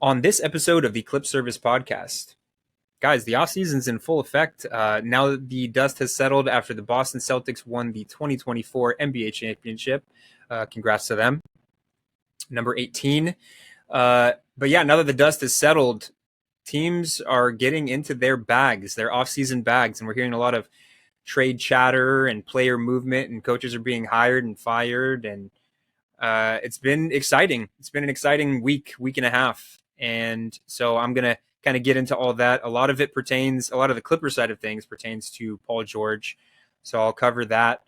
On this episode of the Clip Service podcast. Guys, the offseason's in full effect. Now that the dust has settled after the Boston Celtics won the 2024 NBA championship. Congrats to them. Number 18. But yeah, now that the dust has settled, teams are getting into their bags, their offseason bags, and we're hearing a lot of trade chatter and player movement, and coaches are being hired and fired, and it's been exciting. It's been an exciting week and a half. And so I'm going to kind of get into all that. A lot of the Clipper side of things pertains to Paul George. So I'll cover that.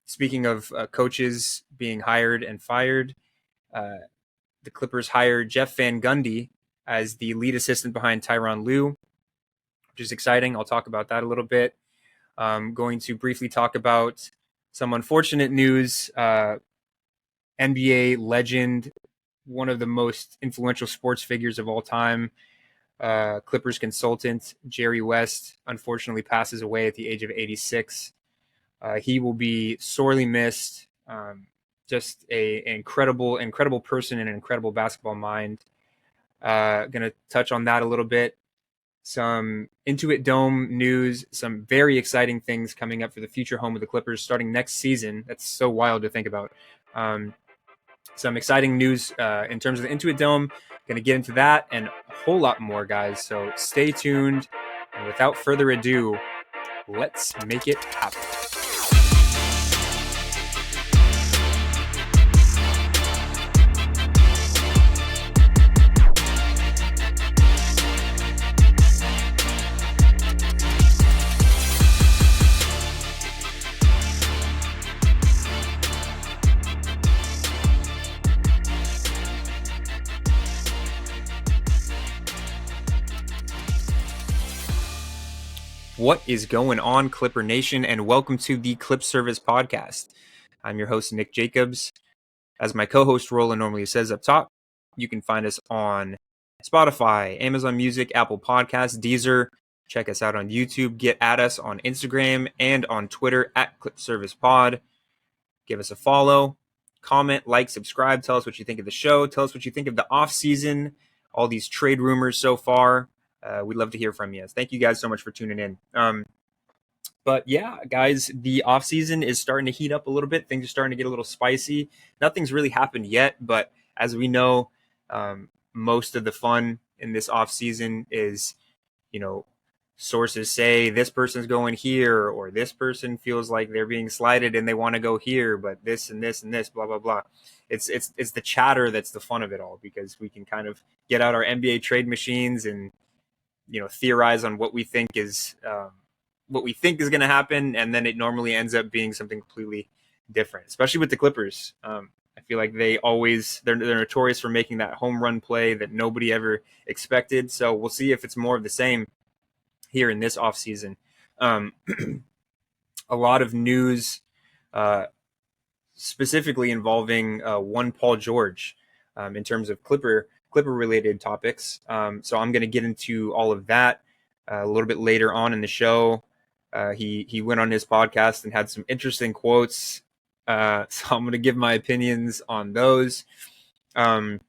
Speaking of coaches being hired and fired, the Clippers hired Jeff Van Gundy as the lead assistant behind Tyronn Lue, which is exciting. I'll talk about that a little bit. I'm going to briefly talk about some unfortunate news. NBA legend, one of the most influential sports figures of all time, Clippers consultant Jerry West, unfortunately passes away at the age of 86. He will be sorely missed. Just an incredible person and an incredible basketball mind. Going to touch on that a little bit. Some Intuit Dome news, some very exciting things coming up for the future home of the Clippers starting next season. That's so wild to think about. Some exciting news in terms of the Intuit Dome. Going to get into that and a whole lot more, guys. So stay tuned. And without further ado, let's make it happen. What is going on, Clipper Nation, and welcome to the Clip Service podcast. I'm your host, Nick Jacobs. As my co-host Roland normally says up top, you can find us on Spotify, Amazon Music, Apple Podcasts, Deezer. Check us out on YouTube. Get at us on Instagram and on Twitter at Clip Service Pod. Give us a follow, comment, like, subscribe. Tell us what you think of the show. Tell us what you think of the off-season, all these trade rumors so far. We'd love to hear from you. Thank you guys so much for tuning in. But yeah, guys, the offseason is starting to heat up a little bit. Things are starting to get a little spicy. Nothing's really happened yet, but as we know, most of the fun in this offseason is, sources say this person's going here, or this person feels like they're being slighted and they want to go here, but this and this and this, blah, blah, blah. It's the chatter that's the fun of it all, because we can kind of get out our NBA trade machines and theorize on what we think is going to happen, and then it normally ends up being something completely different. Especially with the Clippers, I feel like they're notorious for making that home run play that nobody ever expected. So we'll see if it's more of the same here in this offseason. A lot of news, specifically involving one Paul George, in terms of Clipper related topics. So I'm going to get into all of that a little bit later on in the show. He went on his podcast and had some interesting quotes. So I'm going to give my opinions on those. Most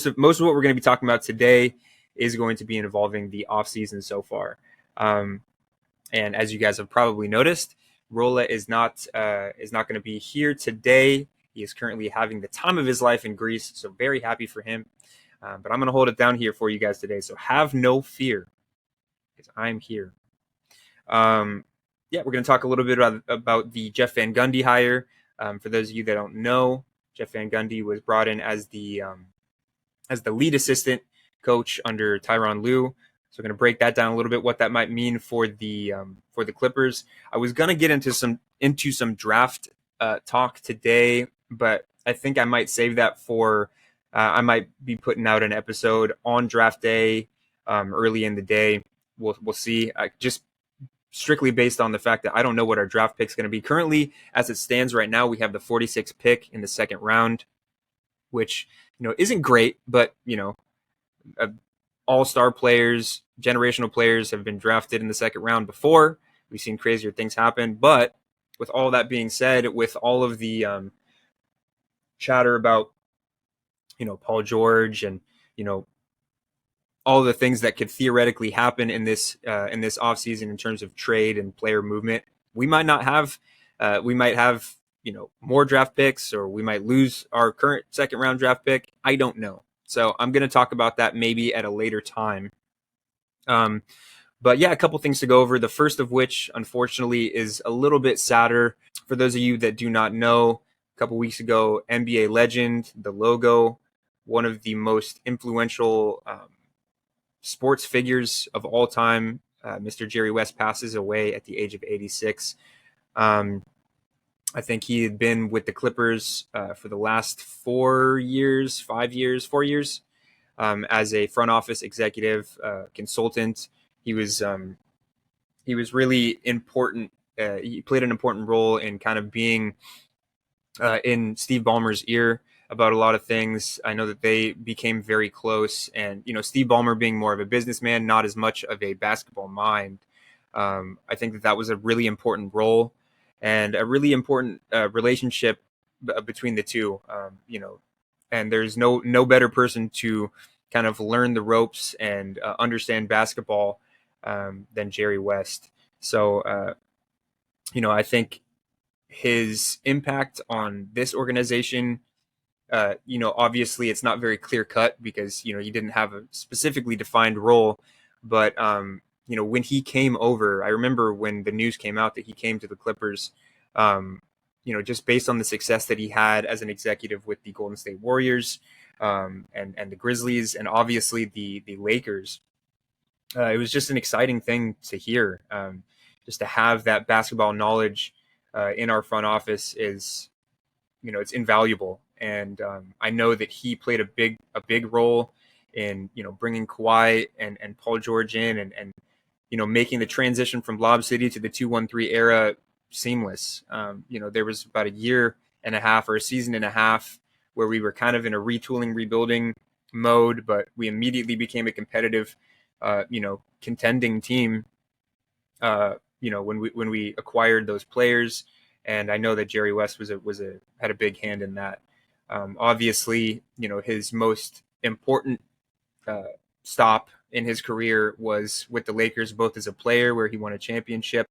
of what we're going to be talking about today is going to be involving the off season so far. And as you guys have probably noticed, Rolla is not going to be here today. He is currently having the time of his life in Greece, so very happy for him. But I'm going to hold it down here for you guys today, so have no fear, because I'm here. We're going to talk a little bit about the Jeff Van Gundy hire. For those of you that don't know, Jeff Van Gundy was brought in as the lead assistant coach under Tyronn Lue. So we're going to break that down a little bit, what that might mean for the Clippers. I was going to get into some draft talk today, but I think I might save that for I might be putting out an episode on draft day early in the day. We'll see. Just strictly based on the fact that I don't know what our draft pick is going to be. Currently, as it stands right now, we have the 46th pick in the second round, which isn't great, but all-star players, generational players have been drafted in the second round before. We've seen crazier things happen, but with all that being said, with all of the chatter about Paul George and, all the things that could theoretically happen in this offseason in terms of trade and player movement. We might not have, we might have, more draft picks, or we might lose our current second round draft pick. I don't know. So I'm going to talk about that maybe at a later time. But yeah, a couple things to go over. The first of which, unfortunately, is a little bit sadder. For those of you that do not know, a couple weeks ago, NBA legend, the logo, one of the most influential sports figures of all time, Mr. Jerry West, passes away at the age of 86. I think he had been with the Clippers for the last 4 years, 5 years, 4 years, as a front office executive consultant. He was really important. He played an important role in kind of being in Steve Ballmer's ear about a lot of things. I know that they became very close, and Steve Ballmer being more of a businessman, not as much of a basketball mind. I think that was a really important role and a really important relationship between the two. And there's no better person to kind of learn the ropes and understand basketball than Jerry West. So, I think his impact on this organization, obviously it's not very clear cut because, he didn't have a specifically defined role. But, when he came over, I remember when the news came out that he came to the Clippers, just based on the success that he had as an executive with the Golden State Warriors and the Grizzlies and obviously the Lakers. It was just an exciting thing to hear. Just to have that basketball knowledge in our front office is, it's invaluable. And I know that he played a big role in, bringing Kawhi and Paul George in and making the transition from Lob City to the 2-1-3 era seamless. There was about a year and a half or a season and a half where we were kind of in a retooling, rebuilding mode, but we immediately became a competitive, contending team. When we acquired those players, and I know that Jerry West had a big hand in that. Obviously, his most important stop in his career was with the Lakers, both as a player where he won a championship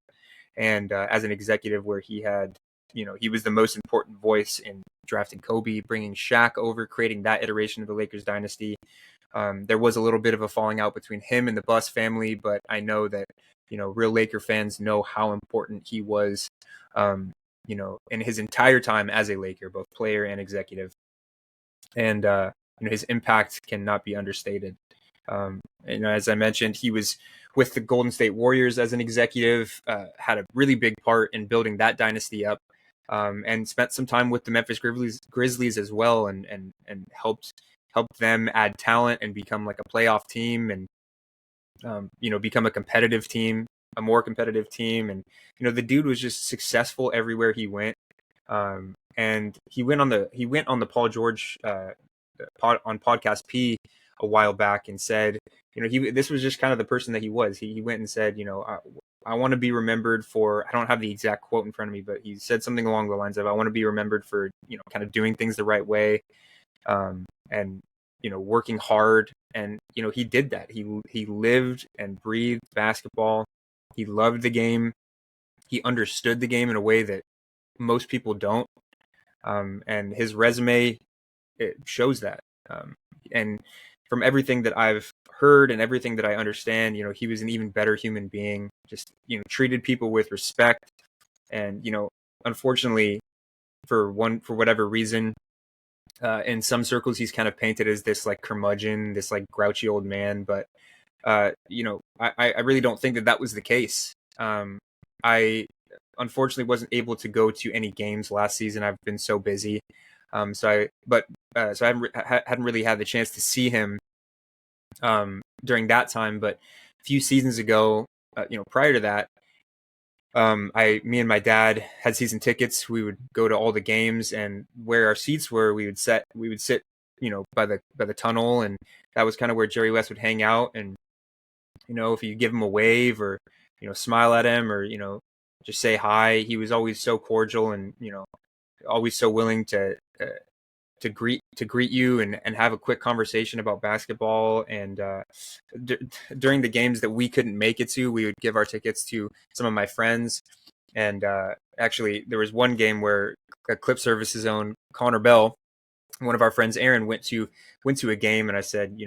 and as an executive where he had, he was the most important voice in drafting Kobe, bringing Shaq over, creating that iteration of the Lakers dynasty. There was a little bit of a falling out between him and the Buss family, but I know that, real Laker fans know how important he was, in his entire time as a Laker, both player and executive. And, his impact cannot be understated. As I mentioned, he was with the Golden State Warriors as an executive, had a really big part in building that dynasty up, and spent some time with the Memphis Grizzlies as well, and helped them add talent and become like a playoff team and, become a competitive team, a more competitive team. And, the dude was just successful everywhere he went. And he went on the Paul George, on podcast P a while back and said, this was just kind of the person that he was. He went and said, I want to be remembered for, I don't have the exact quote in front of me, but he said something along the lines of, I want to be remembered for, kind of doing things the right way. And, working hard. And, he did that. He lived and breathed basketball. He loved the game. He understood the game in a way that most people don't. And his resume, it shows that. And from everything that I've heard and everything that I understand, he was an even better human being, just, treated people with respect. And, unfortunately, for whatever reason, in some circles, he's kind of painted as this like curmudgeon, this like grouchy old man. But, I really don't think that was the case. I unfortunately wasn't able to go to any games last season. I've been so busy. So I hadn't really had the chance to see him during that time. But a few seasons ago, prior to that, me and my dad had season tickets. We would go to all the games, and where our seats were, we would sit, by the tunnel, and that was kind of where Jerry West would hang out. And, if you give him a wave or, smile at him or, just say hi, he was always so cordial and, always so willing to greet you and have a quick conversation about basketball. And during the games that we couldn't make it to, we would give our tickets to some of my friends. And actually, there was one game where a Clip Services own Connor Bell, one of our friends, Aaron, went to a game, and I said,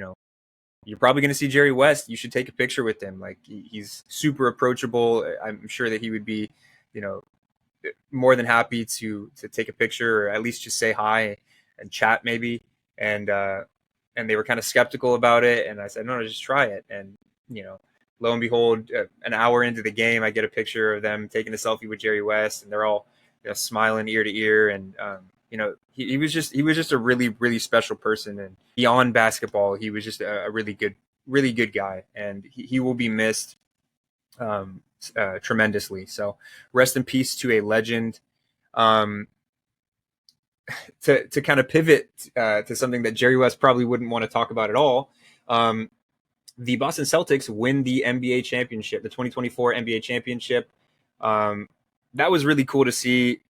you're probably going to see Jerry West. You should take a picture with him. Like, he's super approachable. I'm sure that he would be, you know, more than happy to take a picture, or at least just say hi and chat maybe. And and they were kind of skeptical about it, and I said, no, just try it. And lo and behold, an hour into the game, I get a picture of them taking a selfie with Jerry West, and they're all smiling ear to ear. And he was just a really, really special person. And beyond basketball, he was just a really good guy, and he will be missed tremendously. So rest in peace to a legend. To kind of pivot to something that Jerry West probably wouldn't want to talk about at all, the Boston Celtics win the NBA championship, the 2024 NBA championship. That was really cool to see,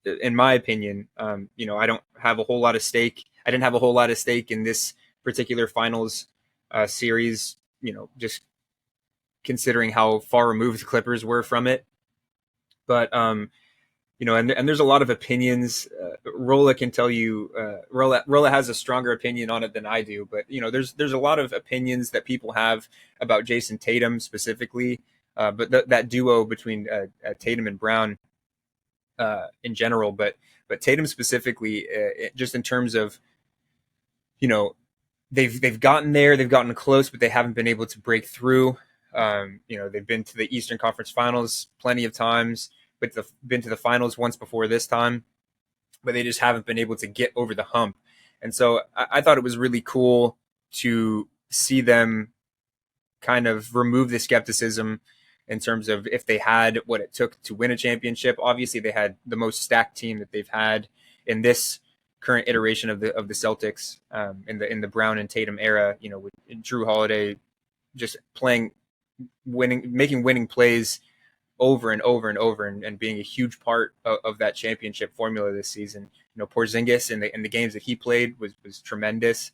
in my opinion. I don't have a whole lot of stake. I didn't have a whole lot of stake in this particular finals series, just considering how far removed the Clippers were from it. But and there's a lot of opinions. Rolla can tell you. Rolla has a stronger opinion on it than I do. But there's a lot of opinions that people have about Jason Tatum specifically. But that duo between Tatum and Brown in general. But Tatum specifically, just in terms of, they've gotten there, they've gotten close, but they haven't been able to break through. They've been to the Eastern Conference Finals plenty of times, but been to the finals once before this time, but they just haven't been able to get over the hump. And so I thought it was really cool to see them kind of remove the skepticism in terms of if they had what it took to win a championship. Obviously, they had the most stacked team that they've had in this current iteration of the Celtics, in the Brown and Tatum era. With Drew Holiday just making winning plays over and over and over, and being a huge part of that championship formula this season. Porzingis in the games that he played was tremendous.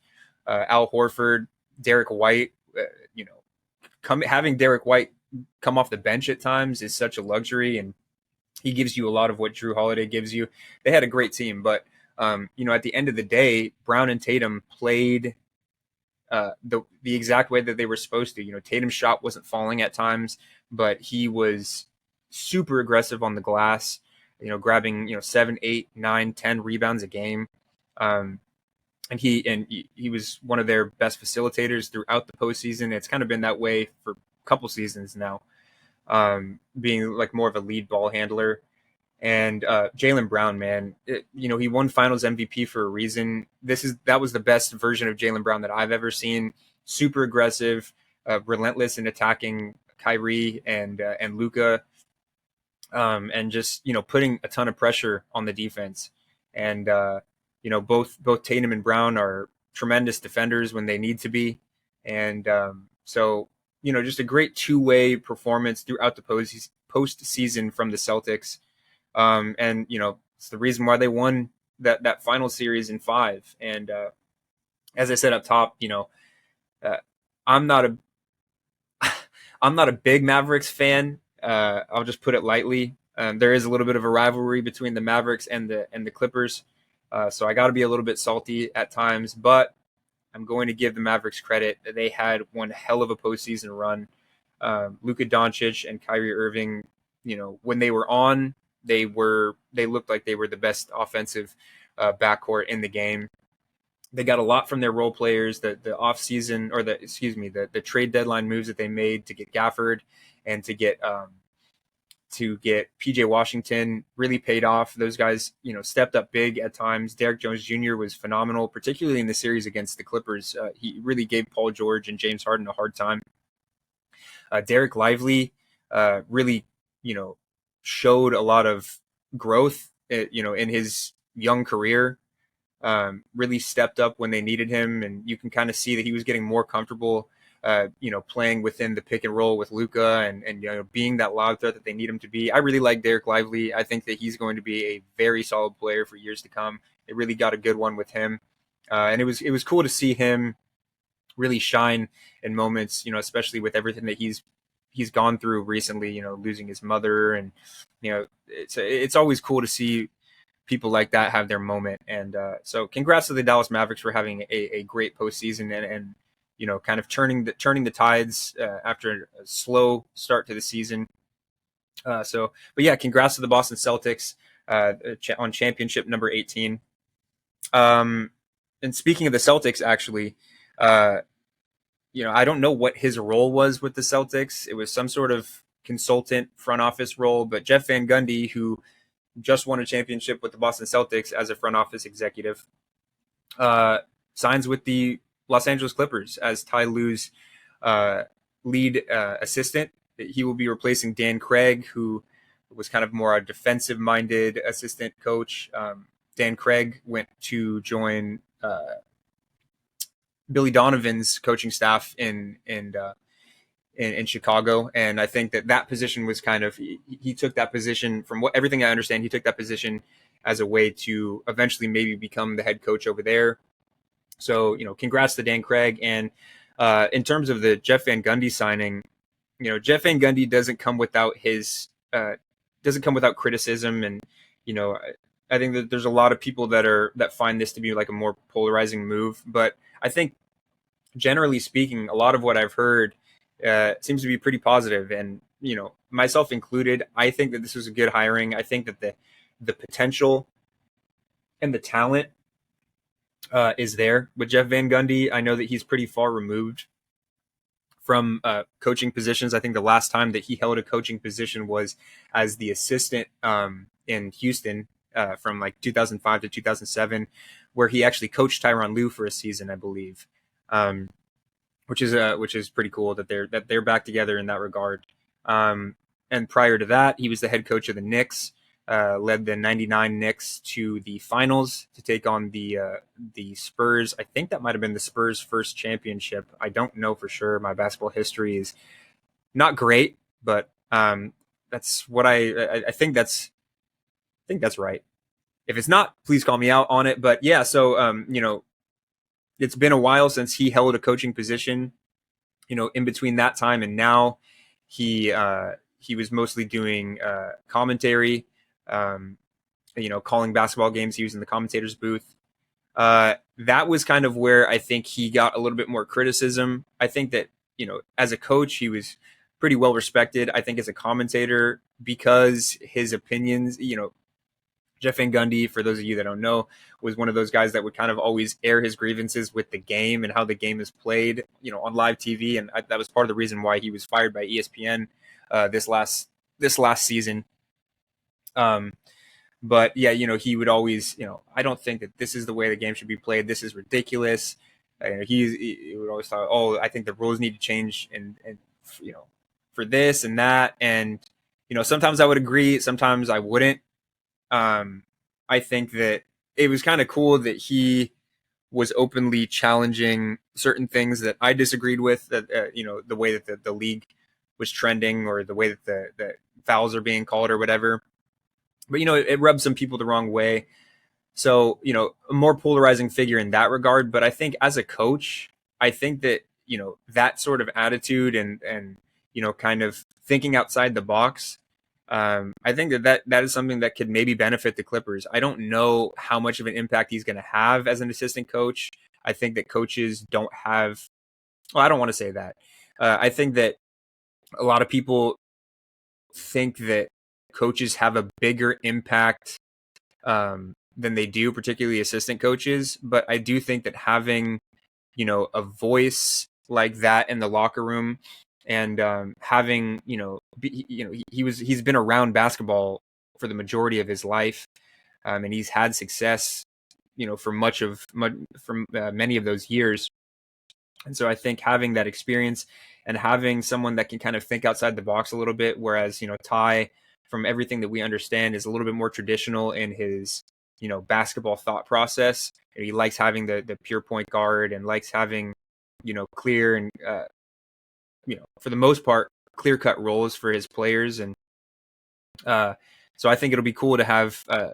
Al Horford, Derek White, having Derek White come off the bench at times is such a luxury, and he gives you a lot of what Drew Holiday gives you. They had a great team, but at the end of the day, Brown and Tatum played the exact way that they were supposed to. Tatum's shot wasn't falling at times, but he was super aggressive on the glass, grabbing 7, 8, 9, 10 rebounds a game. And he was one of their best facilitators throughout the postseason. It's kind of been that way for a couple seasons now, being like more of a lead ball handler. And Jaylen Brown, man, he won Finals MVP for a reason. That was the best version of Jaylen Brown that I've ever seen. Super aggressive, relentless in attacking Kyrie and Luka, and just putting a ton of pressure on the defense. And both Tatum and Brown are tremendous defenders when they need to be. And so just a great two-way performance throughout the postseason from the Celtics. And it's the reason why they won that final series in 5. And as I said up top, I'm not a big Mavericks fan. I'll just put it lightly. There is a little bit of a rivalry between the Mavericks and the Clippers, so I got to be a little bit salty at times. But I'm going to give the Mavericks credit. They had one hell of a postseason run. Luka Doncic and Kyrie Irving, when they were on, they looked like they were the best offensive backcourt in the game. They got a lot from their role players. The offseason, or the trade deadline moves that they made to get Gafford and to get PJ Washington really paid off. Those guys, stepped up big at times. Derrick Jones Jr. was phenomenal, particularly in the series against the Clippers. He really gave Paul George and James Harden a hard time. Derek Lively really, showed a lot of growth, in his young career. Really stepped up when they needed him, and you can kind of see that he was getting more comfortable, playing within the pick and roll with Luka, and being that loud threat that they need him to be. I really like Derek Lively. I think that he's going to be a very solid player for years to come. They really got a good one with him, and it was cool to see him really shine in moments, especially with everything that he's gone through recently, losing his mother, and it's always cool to see people like that have their moment. And so congrats to the Dallas Mavericks for having a great postseason, and kind of turning the tides after a slow start to the season. But yeah, congrats to the Boston Celtics on championship number 18. And speaking of the Celtics, actually, uh, I don't know what his role was with the Celtics. It was some sort of consultant front office role, but Jeff Van Gundy, who just won a championship with the Boston Celtics as a front office executive, uh, signs with the Los Angeles Clippers as Ty Lue's lead assistant. He will be replacing Dan Craig, who was kind of more a defensive-minded assistant coach. Dan Craig went to join Billy Donovan's coaching staff in Chicago, and I think that position was kind of he took that position from everything I understand. He took that position as a way to eventually maybe become the head coach over there. So congrats to Dan Craig. And in terms of the Jeff Van Gundy signing, Jeff Van Gundy doesn't come without criticism, and I think that there's a lot of people that find this to be like a more polarizing move, but I think generally speaking, a lot of what I've heard seems to be pretty positive, and myself included. I think that this was a good hiring. I think that the potential and the talent is there with Jeff Van Gundy. I know that he's pretty far removed from coaching positions. I think the last time that he held a coaching position was as the assistant in Houston from like 2005 to 2007, where he actually coached Tyronn Lue for a season, I believe. Which is pretty cool that they're back together in that regard. And prior to that, he was the head coach of the Knicks, led the '99 Knicks to the finals to take on the Spurs. I think that might have been the Spurs' first championship. I don't know for sure. My basketball history is not great, but that's what I think. I think that's right. If it's not, please call me out on it. But yeah, so it's been a while since he held a coaching position. In between that time and now, he was mostly doing commentary, calling basketball games. He was in the commentator's booth. That was kind of where I think he got a little bit more criticism. I think that, as a coach, he was pretty well respected. I think as a commentator, because his opinions, Jeff Van Gundy, for those of you that don't know, was one of those guys that would kind of always air his grievances with the game and how the game is played, on live TV. And that was part of the reason why he was fired by ESPN this last season. But yeah, he would always, I don't think that this is the way the game should be played. This is ridiculous. He would always thought, oh, I think the rules need to change and for this and that. And, sometimes I would agree. Sometimes I wouldn't. I think that it was kind of cool that he was openly challenging certain things that I disagreed with, that, the way that the league was trending, or the way that the fouls are being called or whatever. But, it rubbed some people the wrong way. So, a more polarizing figure in that regard. But I think as a coach, I think that, that sort of attitude and kind of thinking outside the box, I think that is something that could maybe benefit the Clippers. I don't know how much of an impact he's going to have as an assistant coach. I think that coaches don't have, well, I don't want to say that. I think that a lot of people think that coaches have a bigger impact than they do, particularly assistant coaches. But I do think that having, a voice like that in the locker room, and having, he's been around basketball for the majority of his life, and he's had success, for many of those years. And so I think having that experience and having someone that can kind of think outside the box a little bit, whereas, Ty, from everything that we understand, is a little bit more traditional in his, basketball thought process. And he likes having the pure point guard, and likes having, clear and, for the most part, clear-cut roles for his players. And So I think it'll be cool to have a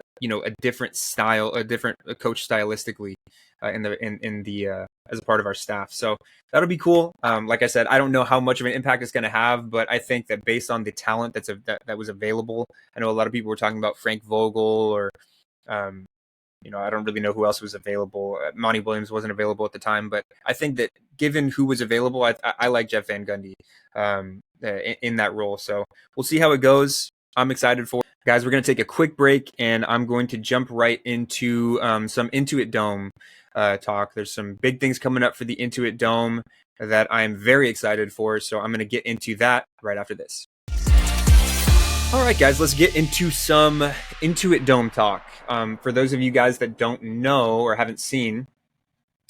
different style, a different coach stylistically in the as a part of our staff. So that'll be cool. Like I said, I don't know how much of an impact it's going to have, but I think that based on the talent that was available, I know a lot of people were talking about Frank Vogel or um, I don't really know who else was available. Monty Williams wasn't available at the time, but I think that given who was available, I like Jeff Van Gundy in that role. So we'll see how it goes. I'm excited for it. Guys, we're going to take a quick break, and I'm going to jump right into some Intuit Dome talk. There's some big things coming up for the Intuit Dome that I'm very excited for, so I'm going to get into that right after this. All right, guys, let's get into some Intuit Dome talk. For those of you guys that don't know or haven't seen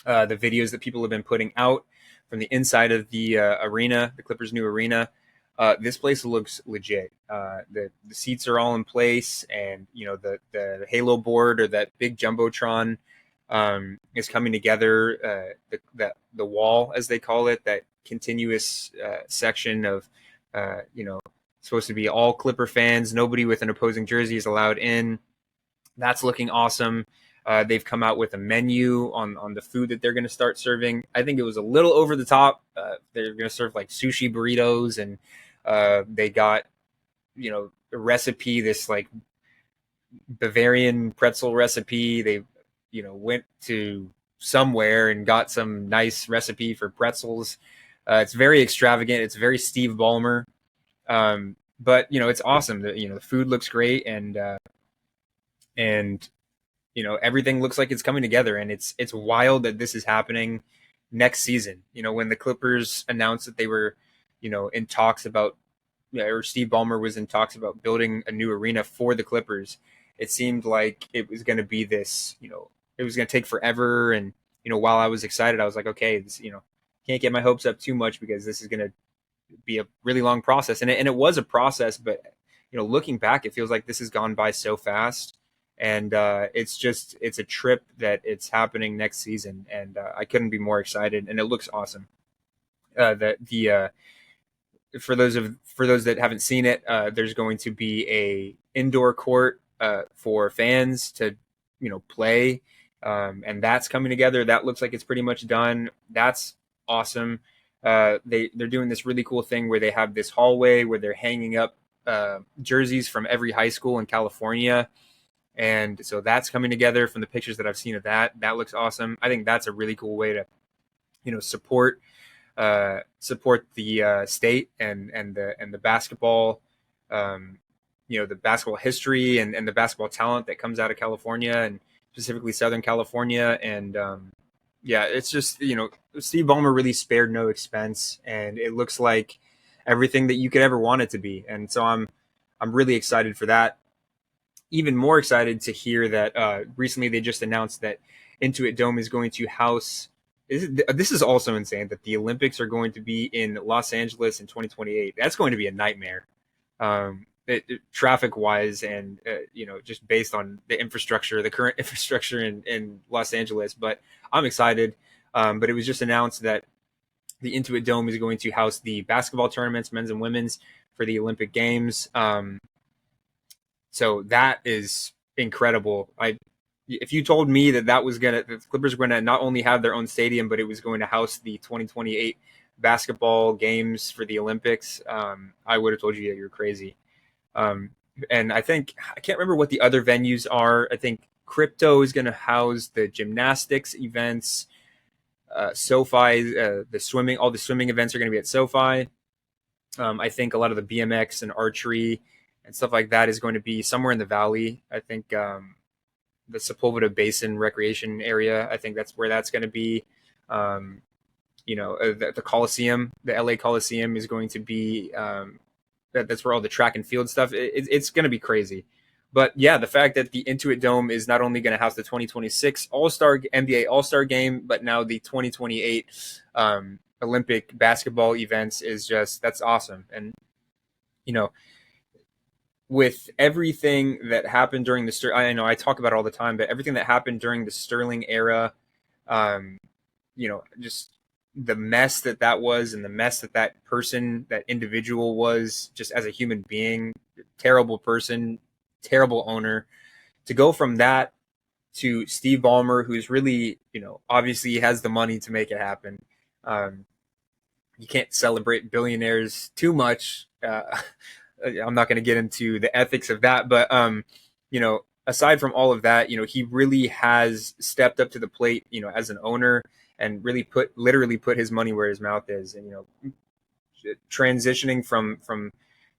the videos that people have been putting out from the inside of the arena, the Clippers' new arena, this place looks legit. The seats are all in place, and the Halo board or that big jumbotron is coming together. The wall, as they call it, that continuous section of supposed to be all Clipper fans. Nobody with an opposing jersey is allowed in. That's looking awesome. They've come out with a menu on the food that they're going to start serving. I think it was a little over the top. They're going to serve like sushi burritos, and they got a recipe, this like Bavarian pretzel recipe. They went to somewhere and got some nice recipe for pretzels. It's very extravagant. It's very Steve Ballmer. But it's awesome. The food looks great, and everything looks like it's coming together, and it's wild that this is happening next season. When the Clippers announced that they were, in talks about, or Steve Ballmer was in talks about building a new arena for the Clippers, it seemed like it was going to be this, it was going to take forever. And, while I was excited, I was like, okay, this, can't get my hopes up too much because this is going to be a really long process. And it was a process, but, looking back, it feels like this has gone by so fast. And it's a trip that it's happening next season. And I couldn't be more excited. And it looks awesome. For those that haven't seen it, there's going to be a indoor court for fans to play, and that's coming together. That looks like it's pretty much done. That's awesome. They're doing this really cool thing where they have this hallway where they're hanging up jerseys from every high school in California, and so that's coming together. From the pictures that I've seen of that looks awesome. I think that's a really cool way to support the state and the basketball, the basketball history and the basketball talent that comes out of California, and specifically Southern California. And it's just, Steve Ballmer really spared no expense, and it looks like everything that you could ever want it to be. And so I'm really excited for that. Even more excited to hear that recently they just announced that Intuit Dome is going to house. This is also insane that the Olympics are going to be in Los Angeles in 2028. That's going to be a nightmare, traffic wise, and just based on the current infrastructure in Los Angeles. But I'm excited. But it was just announced that the Intuit Dome is going to house the basketball tournaments, men's and women's, for the Olympic Games. So that is incredible. If you told me that the Clippers were gonna not only have their own stadium, but it was going to house the 2028 basketball games for the Olympics, I would have told you that you're crazy. And I can't remember what the other venues are. I think Crypto is going to house the gymnastics events. SoFi, all the swimming events are going to be at SoFi. I think a lot of the BMX and archery and stuff like that is going to be somewhere in the Valley. I think the Sepulveda Basin recreation area, I think that's where that's going to be. The Coliseum, the LA Coliseum is going to be, that's where all the track and field stuff, it's going to be crazy. But yeah, the fact that the Intuit Dome is not only going to house the 2026 NBA All-Star game, but now the 2028 Olympic basketball events that's awesome. And, with everything that happened during I know I talk about it all the time, but everything that happened during the Sterling era, just the mess that was, and the mess that individual was, just as a human being, terrible person, terrible owner. To go from that to Steve Ballmer, who's really, obviously has the money to make it happen. You can't celebrate billionaires too much. I'm not going to get into the ethics of that, but aside from all of that, he really has stepped up to the plate, as an owner, and really literally put his money where his mouth is, and transitioning from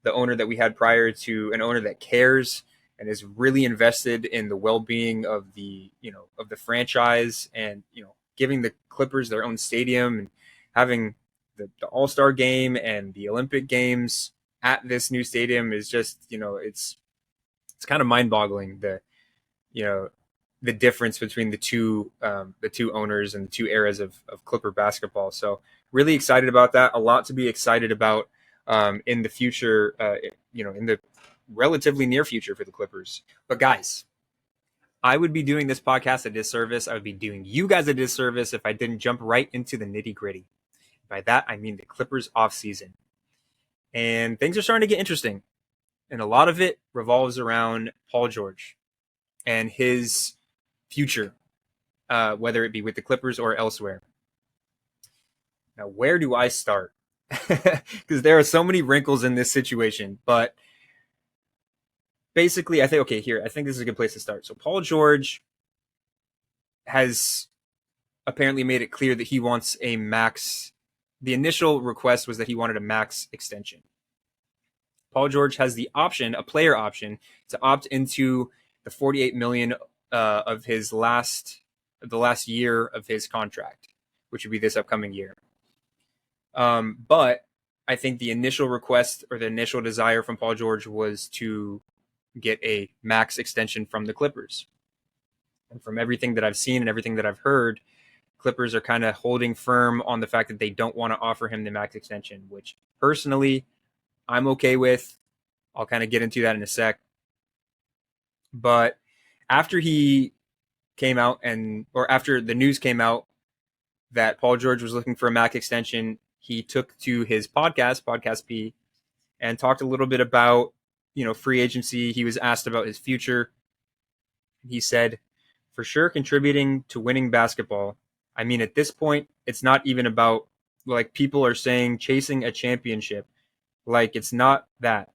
the owner that we had prior to an owner that cares and is really invested in the well-being of the franchise, and giving the Clippers their own stadium and having the All-Star game and the Olympic Games at this new stadium is just, it's kind of mind-boggling, the difference between the two owners and the two eras of Clipper basketball. So really excited about that. A lot to be excited about in the future, in the relatively near future for the Clippers. But guys, I would be doing this podcast a disservice. I would be doing you guys a disservice if I didn't jump right into the nitty gritty. By that, I mean the Clippers offseason. And things are starting to get interesting. And a lot of it revolves around Paul George and his future, whether it be with the Clippers or elsewhere. Now, where do I start? Because there are so many wrinkles in this situation. But basically, I think this is a good place to start. So Paul George has apparently made it clear that he wants a max. The initial request was that he wanted a max extension. Paul George has the option, a player option, to opt into the $48 million of the last year of his contract, which would be this upcoming year. But I think the initial request or the initial desire from Paul George was to get a max extension from the Clippers. And from everything that I've seen and everything that I've heard, Clippers are kind of holding firm on the fact that they don't want to offer him the max extension, which personally I'm okay with. I'll kind of get into that in a sec. But after he came out after the news came out that Paul George was looking for a max extension, he took to his Podcast P, and talked a little bit about, free agency. He was asked about his future. He said, "For sure contributing to winning basketball. I mean, at this point, it's not even about, like people are saying, chasing a championship. Like, it's not that,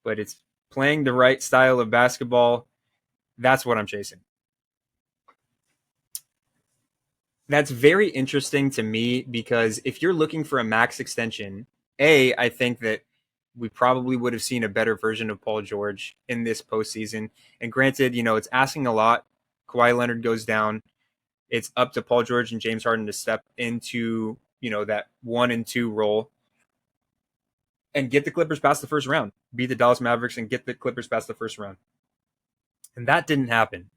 but it's playing the right style of basketball. That's what I'm chasing." That's very interesting to me, because if you're looking for a max extension, I think that we probably would have seen a better version of Paul George in this postseason. And granted, it's asking a lot. Kawhi Leonard goes down. It's up to Paul George and James Harden to step into, that 1 and 2 role and get the Clippers past the first round, beat the Dallas Mavericks and get the Clippers past the first round. And that didn't happen.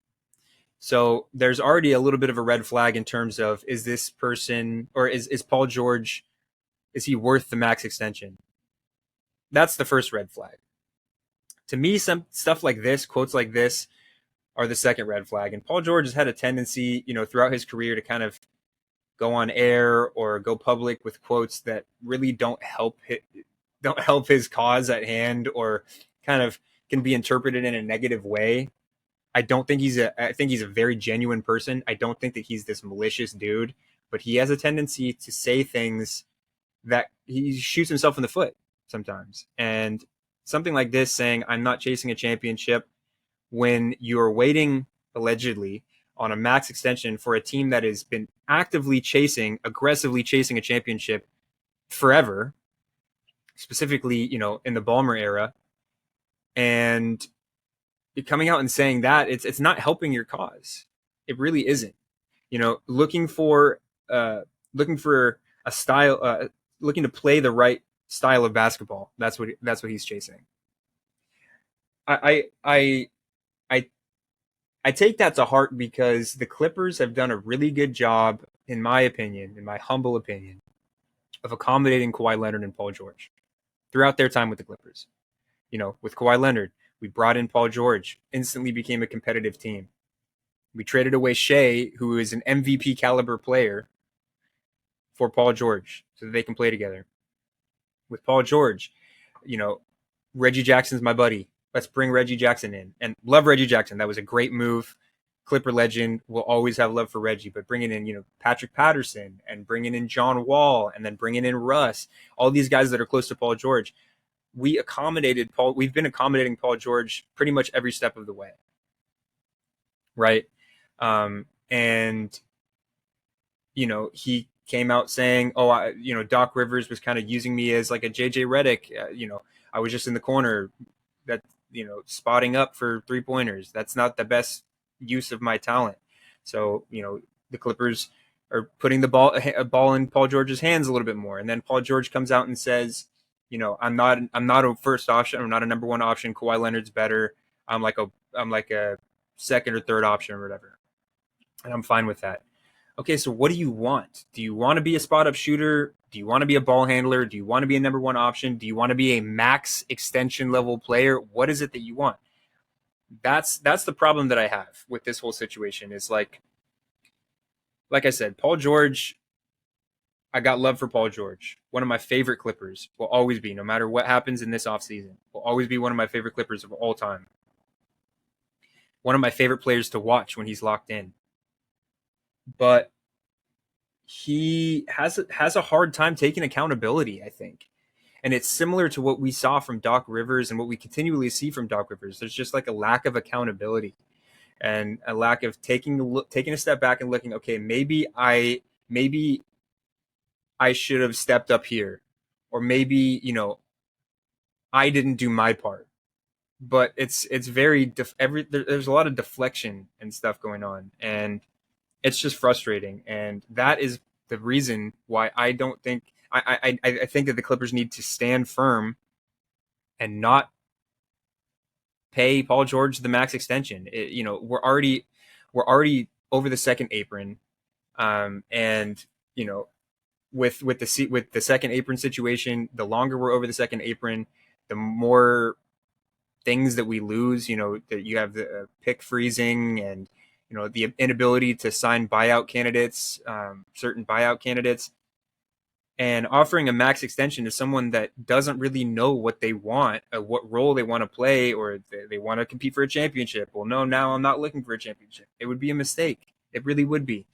So there's already a little bit of a red flag in terms of, is this person, or is Paul George, is he worth the max extension? That's the first red flag. To me, some stuff like this, quotes like this, are the second red flag. And Paul George has had a tendency, throughout his career to kind of go on air or go public with quotes that really don't help his cause at hand, or kind of can be interpreted in a negative way. I think he's a very genuine person. I don't think that he's this malicious dude, but he has a tendency to say things that he shoots himself in the foot sometimes. And something like this, saying, "I'm not chasing a championship," when you're waiting allegedly on a max extension for a team that has been aggressively chasing a championship forever, specifically, in the Ballmer era, and coming out and saying that, it's not helping your cause. It really isn't. Looking for a style, looking to play the right style of basketball. That's what he's chasing. I take that to heart, because the Clippers have done a really good job, in my humble opinion, of accommodating Kawhi Leonard and Paul George throughout their time with the Clippers. With Kawhi Leonard, we brought in Paul George, instantly became a competitive team. We traded away Shea, who is an MVP caliber player, for Paul George so that they can play together. With Paul George, Reggie Jackson's my buddy. Let's bring Reggie Jackson in. And love Reggie Jackson. That was a great move. Clipper legend. Will always have love for Reggie. But bringing in, Patrick Patterson and bringing in John Wall and then bringing in Russ, all these guys that are close to Paul George, we accommodated Paul. We've been accommodating Paul George pretty much every step of the way. Right. And, he came out saying, Doc Rivers was kind of using me as like a JJ Redick. I was just in the corner that, spotting up for 3-pointers. That's not the best use of my talent. So, the Clippers are putting the ball in Paul George's hands a little bit more. And then Paul George comes out and says, I'm not a first option. I'm not a number one option. Kawhi Leonard's better. I'm like a second or third option or whatever. And I'm fine with that. Okay, so what do you want? Do you want to be a spot up shooter? Do you want to be a ball handler? Do you want to be a number one option? Do you want to be a max extension level player? What is it that you want? That's the problem that I have with this whole situation is like I said, Paul George, I got love for Paul George. One of my favorite Clippers will always be, no matter what happens in this offseason, will always be one of my favorite Clippers of all time. One of my favorite players to watch when he's locked in. But he has a hard time taking accountability, I think. And it's similar to what we saw from Doc Rivers and what we continually see from Doc Rivers. There's just like a lack of accountability and a lack of taking a step back and looking, okay, maybe I should have stepped up here, or maybe, I didn't do my part. But it's very there's a lot of deflection and stuff going on, and it's just frustrating. And that is the reason why I don't think I think that the Clippers need to stand firm and not pay Paul George the max extension. We're already over the second apron, and with the second apron situation, the longer we're over the second apron, the more things that we lose. That you have the pick freezing and the inability to sign buyout candidates, certain buyout candidates. And offering a max extension to someone that doesn't really know what they want, what role they want to play, or they want to compete for a championship. Well, no, now I'm not looking for a championship. It would be a mistake. It really would be.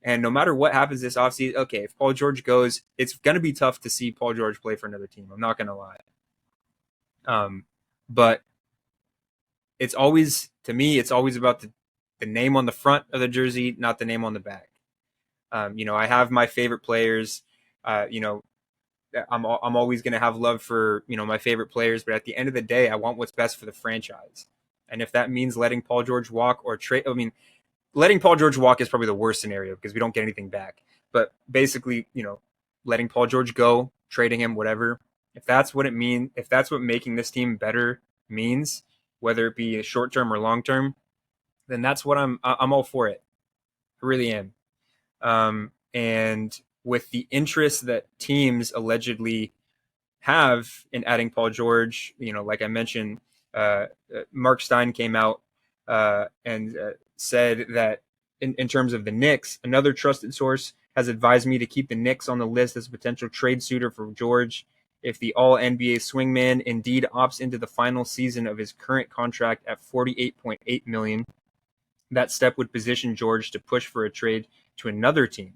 And no matter what happens this offseason, okay, if Paul George goes, it's going to be tough to see Paul George play for another team. I'm not going to lie. But it's always, to me, it's always about the name on the front of the jersey, not the name on the back. I have my favorite players. I'm always going to have love for, my favorite players, but at the end of the day, I want what's best for the franchise. And if that means letting Paul George walk or trade, letting Paul George walk is probably the worst scenario because we don't get anything back. But basically, letting Paul George go, trading him, whatever, if that's what it means, if that's what making this team better means, whether it be short term or long term, then that's what I'm all for it. I really am. And with the interest that teams allegedly have in adding Paul George, like I mentioned, Mark Stein came out and said that in terms of the Knicks, another trusted source has advised me to keep the Knicks on the list as a potential trade suitor for George if the All-NBA swingman indeed opts into the final season of his current contract at $48.8 million. That step would position George to push for a trade to another team.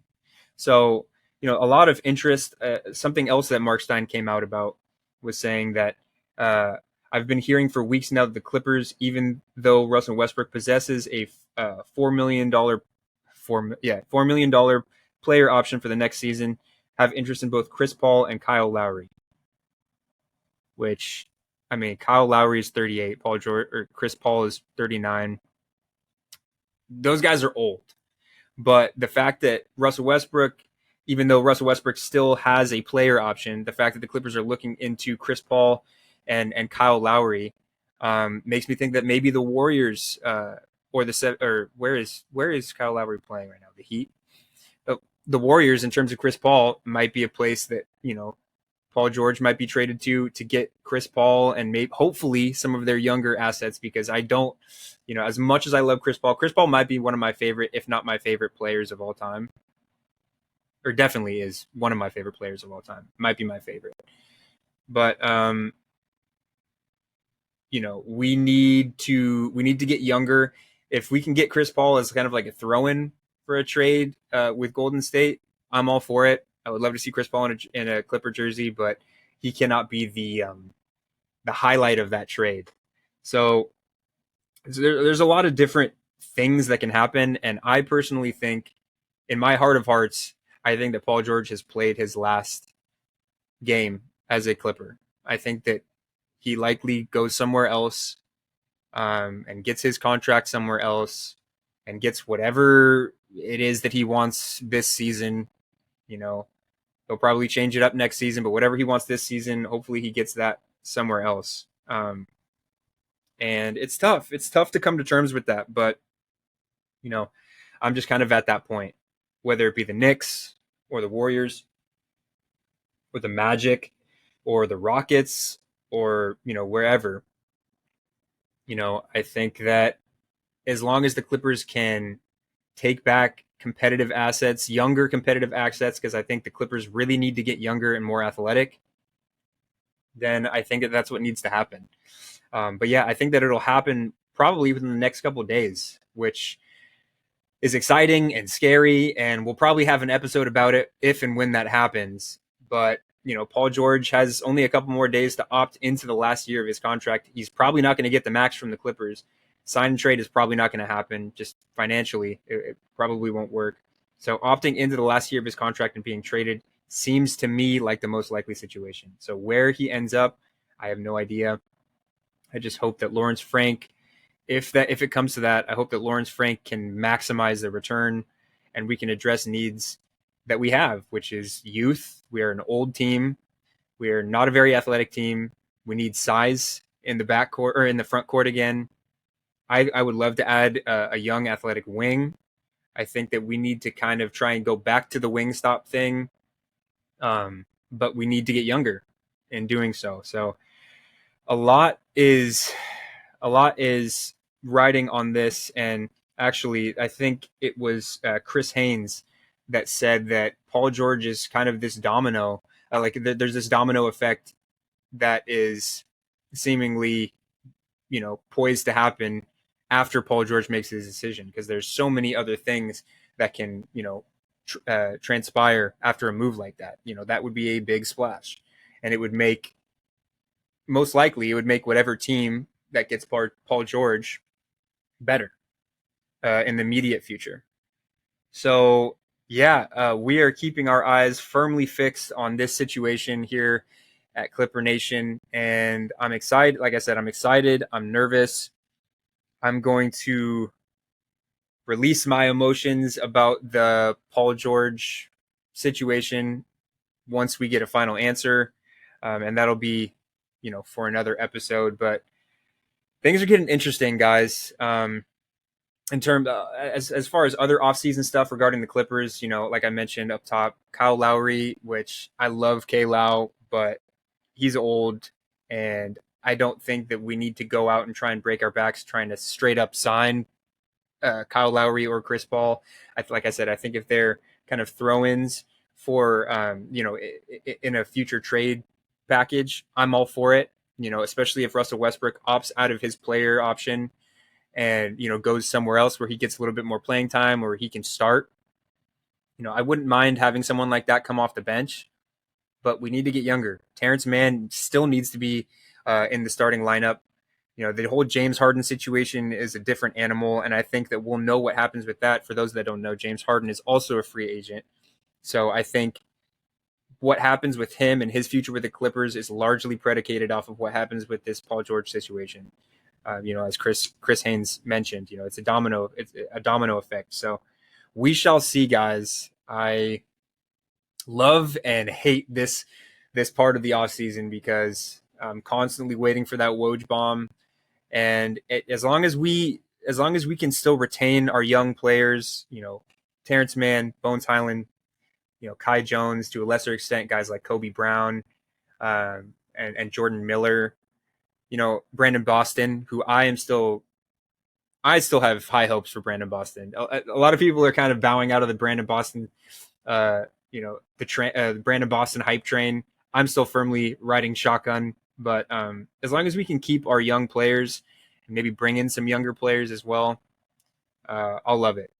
So, a lot of interest. Something else that Mark Stein came out about was saying that I've been hearing for weeks now that the Clippers, even though Russell Westbrook possesses a $4 million player option for the next season, have interest in both Chris Paul and Kyle Lowry. Which, Kyle Lowry is 38, Chris Paul is 39. Those guys are old. But the fact that Russell Westbrook, even though Russell Westbrook still has a player option, the fact that the Clippers are looking into Chris Paul and Kyle Lowry makes me think that maybe the Warriors where is Kyle Lowry playing right now? The Heat. The Warriors, in terms of Chris Paul, might be a place that Paul George might be traded to get Chris Paul and maybe hopefully some of their younger assets, because I don't, as much as I love Chris Paul might be one of my favorite, if not my favorite players of all time, or definitely is one of my favorite players of all time. Might be my favorite. But we need to get younger. If we can get Chris Paul as kind of like a throw-in for a trade with Golden State, I'm all for it. I would love to see Chris Paul in a Clipper jersey, but he cannot be the highlight of that trade. So there's a lot of different things that can happen, and I personally think, in my heart of hearts, I think that Paul George has played his last game as a Clipper. I think that he likely goes somewhere else, and gets his contract somewhere else, and gets whatever it is that he wants this season. You know, he'll probably change it up next season, but whatever he wants this season, hopefully he gets that somewhere else. And it's tough. It's tough to come to terms with that, but you know, I'm just kind of at that point, whether it be the Knicks or the Warriors or the Magic or the Rockets or, wherever. I think that as long as the Clippers can take back competitive assets, younger competitive assets, because I think the Clippers really need to get younger and more athletic, then I think that that's what needs to happen. But yeah, I think that it'll happen probably within the next couple of days, which is exciting and scary. And we'll probably have an episode about it if and when that happens. But, Paul George has only a couple more days to opt into the last year of his contract. He's probably not going to get the max from the Clippers. Sign and trade is probably not going to happen just financially. It probably won't work. So opting into the last year of his contract and being traded seems to me like the most likely situation. So where he ends up, I have no idea. I just hope that Lawrence Frank, if it comes to that, I hope that Lawrence Frank can maximize the return and we can address needs that we have, which is youth. We are an old team. We are not a very athletic team. We need size in the backcourt or in the front court again. I would love to add a young athletic wing. I think that we need to kind of try and go back to the wing stop thing, but we need to get younger in doing so. So a lot is riding on this, and actually, I think it was Chris Haynes that said that Paul George is kind of this domino. There's this domino effect that is seemingly, poised to happen after Paul George makes his decision, because there's so many other things that can, transpire after a move like that. That would be a big splash, and it would make, most likely, it would make whatever team that gets Paul George better in the immediate future. So, yeah, we are keeping our eyes firmly fixed on this situation here at Clipper Nation, and I'm excited. Like I said, I'm excited. I'm nervous. I'm going to release my emotions about the Paul George situation once we get a final answer, and that'll be, for another episode. But things are getting interesting, guys. In terms as far as other offseason stuff regarding the Clippers, like I mentioned up top, Kyle Lowry, which I love K Low, but he's old, and I don't think that we need to go out and try and break our backs trying to straight up sign Kyle Lowry or Chris Paul. Like I said, I think if they're kind of throw-ins for in a future trade package, I'm all for it. Especially if Russell Westbrook opts out of his player option and goes somewhere else where he gets a little bit more playing time or he can start. I wouldn't mind having someone like that come off the bench, but we need to get younger. Terrence Mann still needs to be in the starting lineup. The whole James Harden situation is a different animal, and I think that we'll know what happens with that. For those that don't know, James Harden is also a free agent. So I think what happens with him and his future with the Clippers is largely predicated off of what happens with this Paul George situation. As Chris Haynes mentioned, it's a domino effect. So we shall see, guys. I love and hate this part of the offseason because I'm constantly waiting for that Woj bomb. And as long as we can still retain our young players, Terrence Mann, Bones Highland, Kai Jones, to a lesser extent, guys like Kobe Brown, and Jordan Miller, Brandon Boston, who I still have high hopes for Brandon Boston. A lot of people are kind of bowing out of the Brandon Boston, the Brandon Boston hype train. I'm still firmly riding shotgun But as long as we can keep our young players and maybe bring in some younger players as well, I'll love it.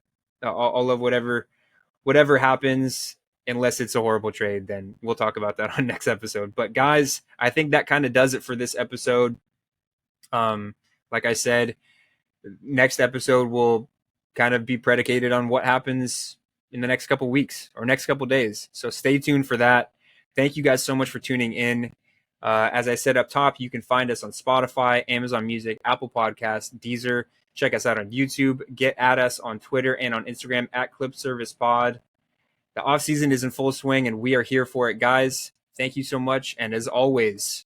I'll love whatever happens, unless it's a horrible trade. Then we'll talk about that on next episode. But guys, I think that kind of does it for this episode. Like I said, next episode will kind of be predicated on what happens in the next couple weeks or next couple days. So stay tuned for that. Thank you guys so much for tuning in. As I said up top, you can find us on Spotify, Amazon Music, Apple Podcasts, Deezer. Check us out on YouTube. Get at us on Twitter and on Instagram at Clip Service Pod. The offseason is in full swing, and we are here for it, guys. Thank you so much. And as always,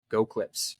go Clips.